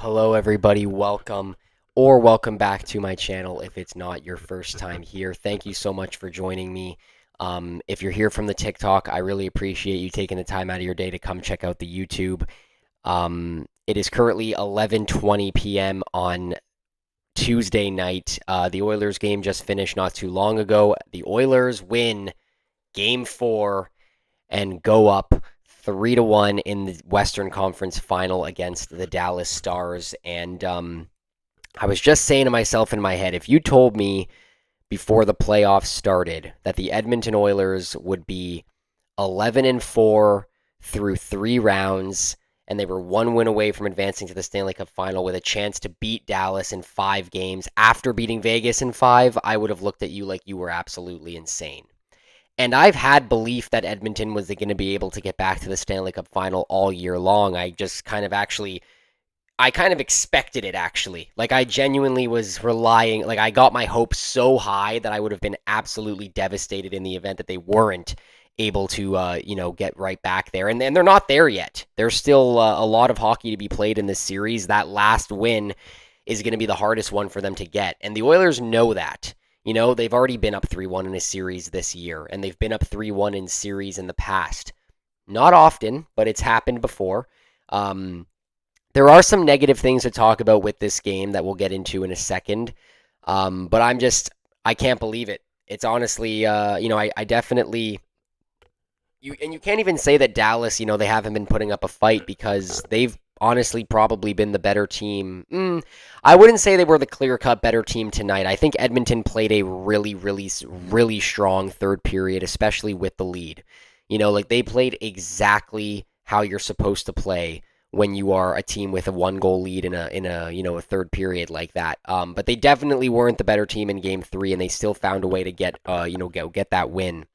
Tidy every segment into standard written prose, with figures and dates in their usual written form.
Hello, everybody. Welcome back to my channel if it's not your first time here. Thank you so much for joining me. If you're here from the TikTok, I really appreciate you taking the time out of your day to come check out the YouTube. It is currently 11:20 p.m. on Tuesday night. The Oilers game just finished not too long ago. The Oilers win Game 4 and go up 3-1 in the Western Conference Final against the Dallas Stars. And I was just saying to myself in my head, if you told me before the playoffs started that the Edmonton Oilers would be 11-4 through 3 rounds and they were one win away from advancing to the Stanley Cup final with a chance to beat Dallas in 5 games after beating Vegas in 5, I would have looked at you like you were absolutely insane. And I've had belief that Edmonton was going to be able to get back to the Stanley Cup final all year long. I kind of expected it actually. Like I genuinely was relying, like I got my hopes so high that I would have been absolutely devastated in the event that they weren't able to, get right back there. And they're not there yet. There's still a lot of hockey to be played in this series. That last win is going to be the hardest one for them to get. And the Oilers know that. They've already been up 3-1 in a series this year, and they've been up 3-1 in series in the past. Not often, but it's happened before. There are some negative things to talk about with this game that we'll get into in a second. But I can't believe it. It's honestly, I definitely, you can't even say that Dallas, they haven't been putting up a fight because they've honestly probably been the better team. I wouldn't say they were the clear-cut better team tonight. I think Edmonton played a really, really, really strong third period, especially with the lead. Like they played exactly how you're supposed to play when you are a team with a one-goal lead in a third period like that. But they definitely weren't the better team in Game 3, and they still found a way to get that win.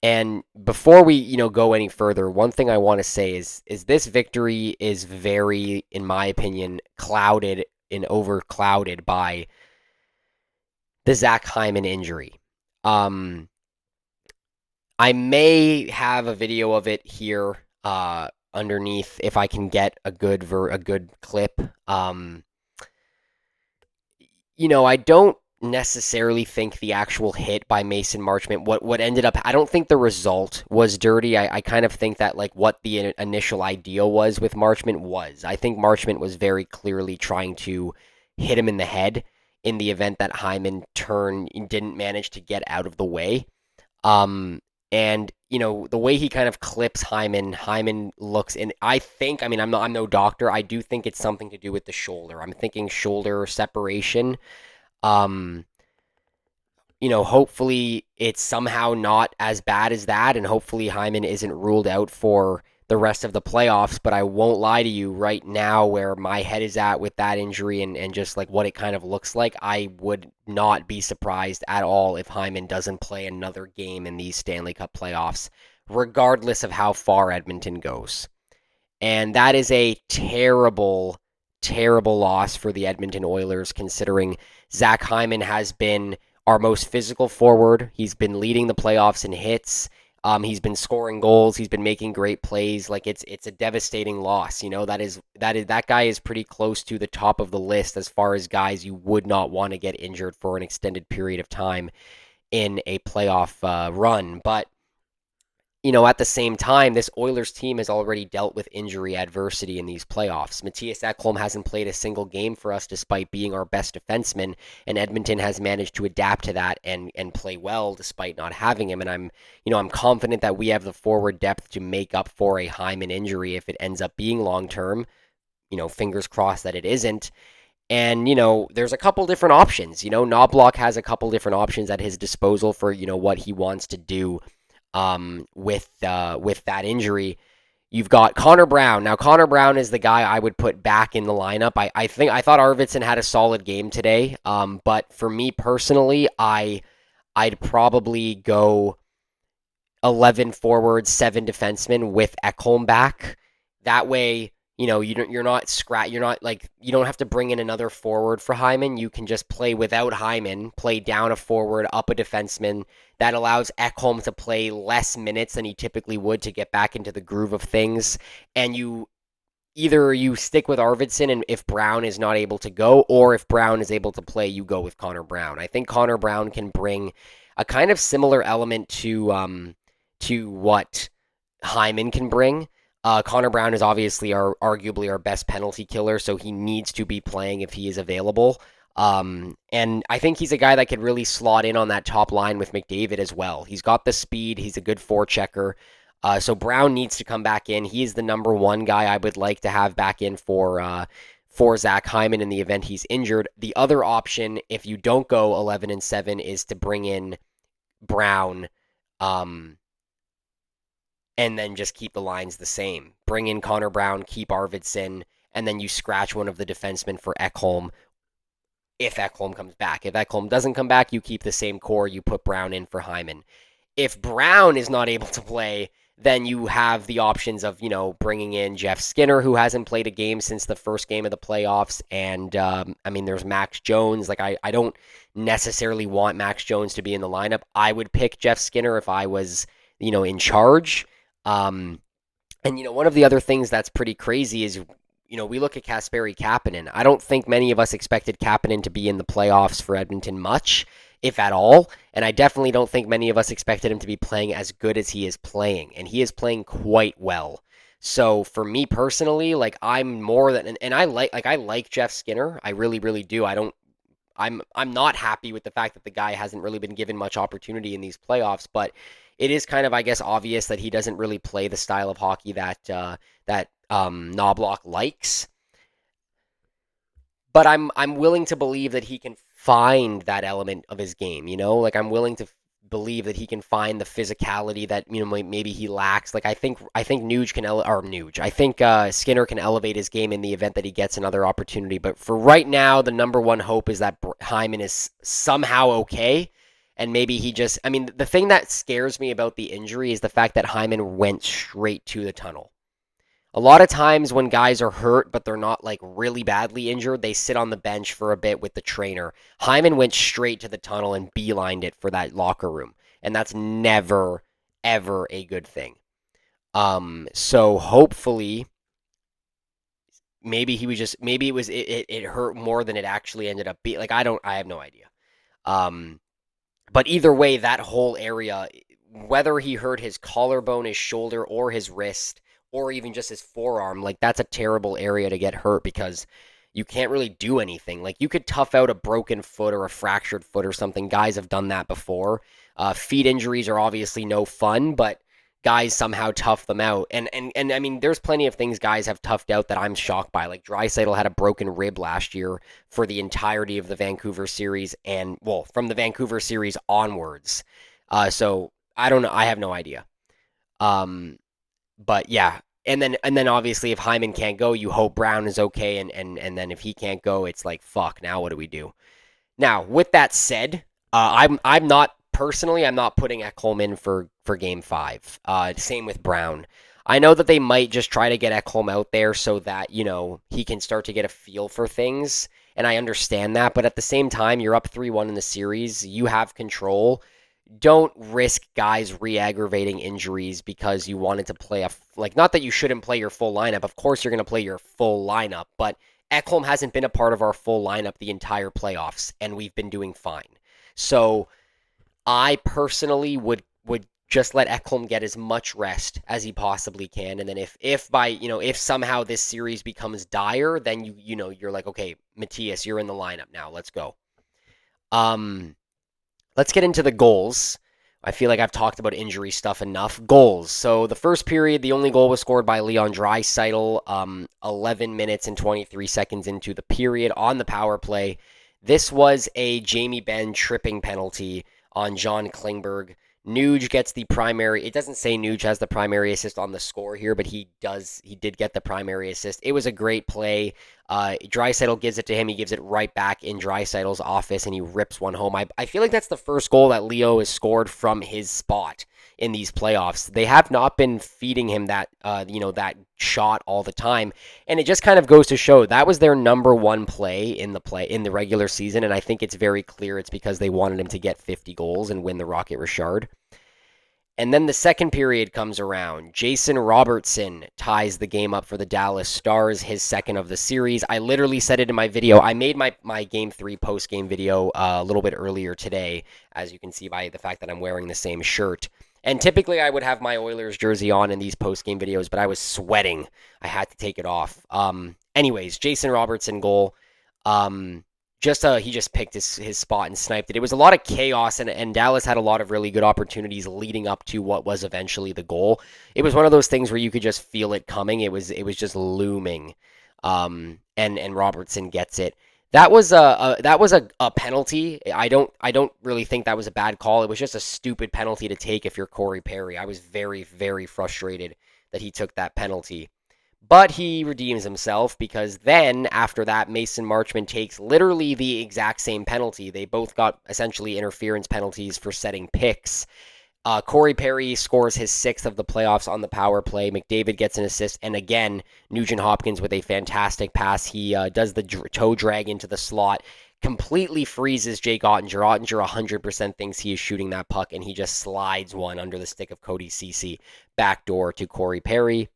And before we, go any further, one thing I want to say is this victory is very, in my opinion, clouded and overclouded by the Zach Hyman injury. Um, I may have a video of it here underneath if I can get a good clip. I don't necessarily think the actual hit by Mason Marchment, what ended up, I don't think the result was dirty. I kind of think that like what the initial idea was with Marchment was. I think Marchment was very clearly trying to hit him in the head in the event that Hyman didn't manage to get out of the way. And the way he kind of clips Hyman looks, and I'm no doctor. I do think it's something to do with the shoulder. I'm thinking shoulder separation. Um, hopefully it's somehow not as bad as that, and hopefully Hyman isn't ruled out for the rest of the playoffs. But I won't lie to you right now, where my head is at with that injury and just like what it kind of looks like, I would not be surprised at all if Hyman doesn't play another game in these Stanley Cup playoffs, regardless of how far Edmonton goes. And that is a terrible, terrible loss for the Edmonton Oilers, considering Zach Hyman has been our most physical forward. He's been leading the playoffs in hits. He's been scoring goals. He's been making great plays. Like it's a devastating loss. That guy is pretty close to the top of the list as far as guys you would not want to get injured for an extended period of time in a playoff run. But at the same time, this Oilers team has already dealt with injury adversity in these playoffs. Matthias Ekholm hasn't played a single game for us despite being our best defenseman, and Edmonton has managed to adapt to that and play well despite not having him. And I'm confident that we have the forward depth to make up for a Hyman injury if it ends up being long term. Fingers crossed that it isn't. And, there's a couple different options. Knobloch has a couple different options at his disposal for, what he wants to do with that injury. You've got Connor Brown. Now, Connor Brown is the guy I would put back in the lineup. I thought Arvidsson had a solid game today. But for me personally, I'd probably go 11 forwards, 7 defensemen with Ekholm back. That way, you're not like, you don't have to bring in another forward for Hyman. You can just play without Hyman, play down a forward, up a defenseman. That allows Ekholm to play less minutes than he typically would to get back into the groove of things. And you either you stick with Arvidsson and if Brown is not able to go, or if Brown is able to play, you go with Connor Brown. I think Connor Brown can bring a kind of similar element to what Hyman can bring. Connor Brown is obviously arguably our best penalty killer, so he needs to be playing if he is available. And I think he's a guy that could really slot in on that top line with McDavid as well. He's got the speed. He's a good forechecker. So Brown needs to come back in. He is the number one guy I would like to have back in for Zach Hyman in the event he's injured. The other option, if you don't go 11-7, is to bring in Brown, um, and then just keep the lines the same. Bring in Connor Brown, keep Arvidsson, and then you scratch one of the defensemen for Ekholm if Ekholm comes back. If Ekholm doesn't come back, you keep the same core. You put Brown in for Hyman. If Brown is not able to play, then you have the options of, bringing in Jeff Skinner, who hasn't played a game since the first game of the playoffs. And, there's Max Jones. Like, I don't necessarily want Max Jones to be in the lineup. I would pick Jeff Skinner if I was, in charge. One of the other things that's pretty crazy is, we look at Kasperi Kapanen. I don't think many of us expected Kapanen to be in the playoffs for Edmonton much, if at all. And I definitely don't think many of us expected him to be playing as good as he is playing. And he is playing quite well. So for me personally, like I'm more than, and I like Jeff Skinner. I really, really do. I'm not happy with the fact that the guy hasn't really been given much opportunity in these playoffs, but it is kind of, I guess, obvious that he doesn't really play the style of hockey that Knobloch likes. But I'm willing to believe that he can find that element of his game. Like I'm willing to believe that he can find the physicality that maybe he lacks. Like I think Nuge can or Nuge. I think Skinner can elevate his game in the event that he gets another opportunity. But for right now, the number one hope is that Hyman is somehow okay. And maybe he just, the thing that scares me about the injury is the fact that Hyman went straight to the tunnel. A lot of times when guys are hurt, but they're not like really badly injured, they sit on the bench for a bit with the trainer. Hyman went straight to the tunnel and beelined it for that locker room. And that's never, ever a good thing. So hopefully, maybe it hurt more than it actually ended up being. Like, I have no idea. But either way, that whole area, whether he hurt his collarbone, his shoulder, or his wrist, or even just his forearm, like that's a terrible area to get hurt because you can't really do anything. Like you could tough out a broken foot or a fractured foot or something. Guys have done that before. Feet injuries are obviously no fun, but guys somehow tough them out. And there's plenty of things guys have toughed out that I'm shocked by. Like Draisaitl had a broken rib last year for the entirety of the Vancouver series, and well, from the Vancouver series onwards. So I don't know. I have no idea. But yeah, and then obviously if Hyman can't go, you hope Brown is okay, and then if he can't go, it's like fuck. Now what do we do? Now with that said, I'm not personally I'm not putting Ekholm in for Game 5. Same with Brown. I know that they might just try to get Ekholm out there so that he can start to get a feel for things, and I understand that. But at the same time, you're up 3-1 in the series. You have control. Don't risk guys re-aggravating injuries because you wanted to play not that you shouldn't play your full lineup. Of course you're going to play your full lineup, but Ekholm hasn't been a part of our full lineup the entire playoffs, and we've been doing fine. So I personally would just let Ekholm get as much rest as he possibly can, and then if somehow this series becomes dire, then you're like, okay, Matthias, you're in the lineup now. Let's go. Let's get into the goals. I feel like I've talked about injury stuff enough. Goals. So the first period, the only goal was scored by Leon Draisaitl 11 minutes and 23 seconds into the period on the power play. This was a Jamie Benn tripping penalty on John Klingberg. Nuge gets the primary. It doesn't say Nuge has the primary assist on the score here, but he did get the primary assist. It was a great play. Draisaitl gives it to him. He gives it right back in Draisaitl's office, and he rips one home. I feel like that's the first goal that Leo has scored from his spot in these playoffs. They have not been feeding him that shot all the time, and it just kind of goes to show that was their number one play in the regular season, and I think it's very clear it's because they wanted him to get 50 goals and win the Rocket Richard. And then the second period comes around. Jason Robertson ties the game up for the Dallas Stars, his second of the series. I literally said it in my video. I made my game 3 post game video a little bit earlier today, as you can see by the fact that I'm wearing the same shirt. And typically I would have my Oilers jersey on in these post game videos, but I was sweating. I had to take it off. Anyways, Jason Robertson goal. Um, he just picked his spot and sniped it. It was a lot of chaos, and Dallas had a lot of really good opportunities leading up to what was eventually the goal. It was one of those things where you could just feel it coming. It was just looming, and Robertson gets it. That was a penalty. I don't really think that was a bad call. It was just a stupid penalty to take if you're Corey Perry. I was very, very frustrated that he took that penalty. But he redeems himself because then, after that, Mason Marchment takes literally the exact same penalty. They both got essentially interference penalties for setting picks. Corey Perry scores his sixth of the playoffs on the power play. McDavid gets an assist. And again, Nugent Hopkins with a fantastic pass. He does the toe drag into the slot, completely freezes Jake Ottinger. Ottinger 100% thinks he is shooting that puck, and he just slides one under the stick of Cody Ceci backdoor to Corey Perry.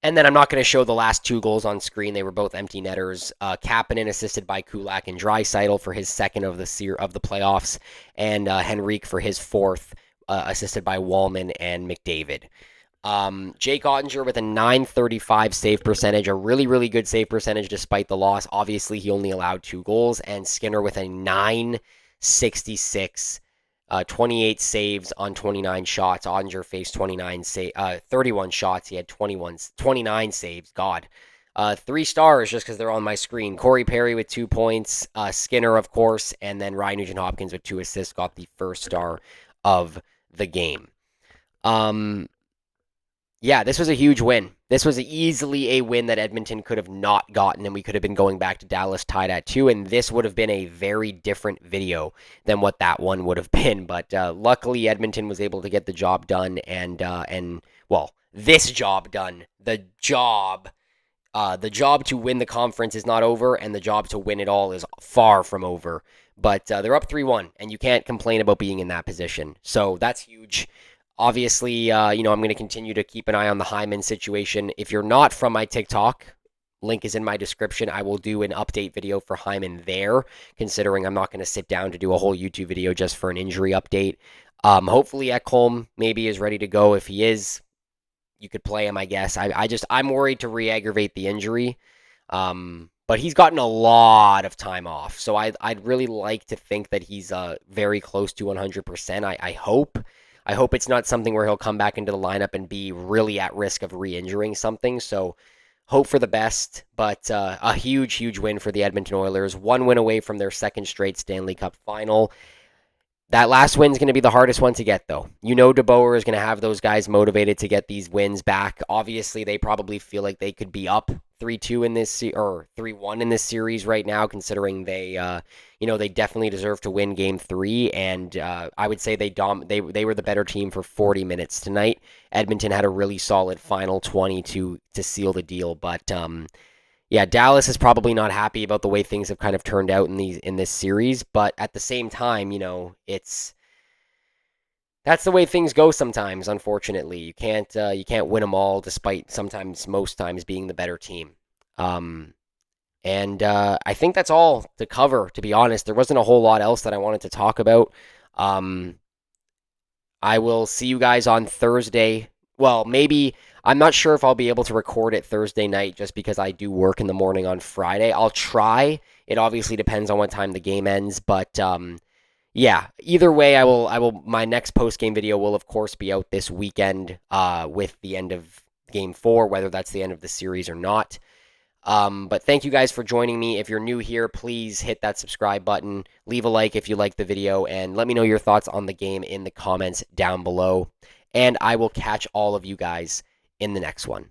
And then I'm not going to show the last two goals on screen. They were both empty netters. Kapanen assisted by Kulak and Draisaitl for his second of the playoffs, and Henrique for his fourth, assisted by Wallman and McDavid. Jake Ottinger with a 935 save percentage, a really, really good save percentage despite the loss. Obviously, he only allowed 2 goals, and Skinner with a 966 28 saves on 29 shots. Ottinger faced 31 shots. He had 29 saves. God. 3 stars just because they're on my screen. Corey Perry with 2 points. Skinner, of course. And then Ryan Nugent-Hopkins with 2 assists got the first star of the game. Yeah, this was a huge win. This was easily a win that Edmonton could have not gotten, and we could have been going back to Dallas tied at 2, and this would have been a very different video than what that one would have been. But luckily, Edmonton was able to get the job done, and well, this job done. The job to win the conference is not over, and the job to win it all is far from over. But they're up 3-1, and you can't complain about being in that position. So that's huge. Obviously, I'm going to continue to keep an eye on the Hyman situation. If you're not from my TikTok, link is in my description. I will do an update video for Hyman there, considering I'm not going to sit down to do a whole YouTube video just for an injury update. Hopefully Ekholm maybe is ready to go. If he is, you could play him, I guess. I'm worried to re-aggravate the injury. But he's gotten a lot of time off. So I'd really like to think that he's very close to 100%. I hope. I hope it's not something where he'll come back into the lineup and be really at risk of re-injuring something. So hope for the best, but a huge, huge win for the Edmonton Oilers. 1 win away from their second straight Stanley Cup final. That last win is going to be the hardest one to get, though. DeBoer is going to have those guys motivated to get these wins back. Obviously, they probably feel like they could be up 3-2 in this or 3-1 in this series right now, considering they definitely deserve to win Game 3. And I would say they were the better team for 40 minutes tonight. Edmonton had a really solid final 20 to seal the deal, but yeah, Dallas is probably not happy about the way things have kind of turned out in this series, but at the same time, that's the way things go sometimes. Unfortunately, you can't win them all, despite most times being the better team. And I think that's all to cover. To be honest, there wasn't a whole lot else that I wanted to talk about. I will see you guys on Thursday. Well, maybe I'm not sure if I'll be able to record it Thursday night just because I do work in the morning on Friday. I'll try. It obviously depends on what time the game ends, but yeah, either way, my next post-game video will of course be out this weekend with the end of Game 4, whether that's the end of the series or not. But thank you guys for joining me. If you're new here, please hit that subscribe button, leave a like if you like the video, and let me know your thoughts on the game in the comments down below. And I will catch all of you guys in the next one.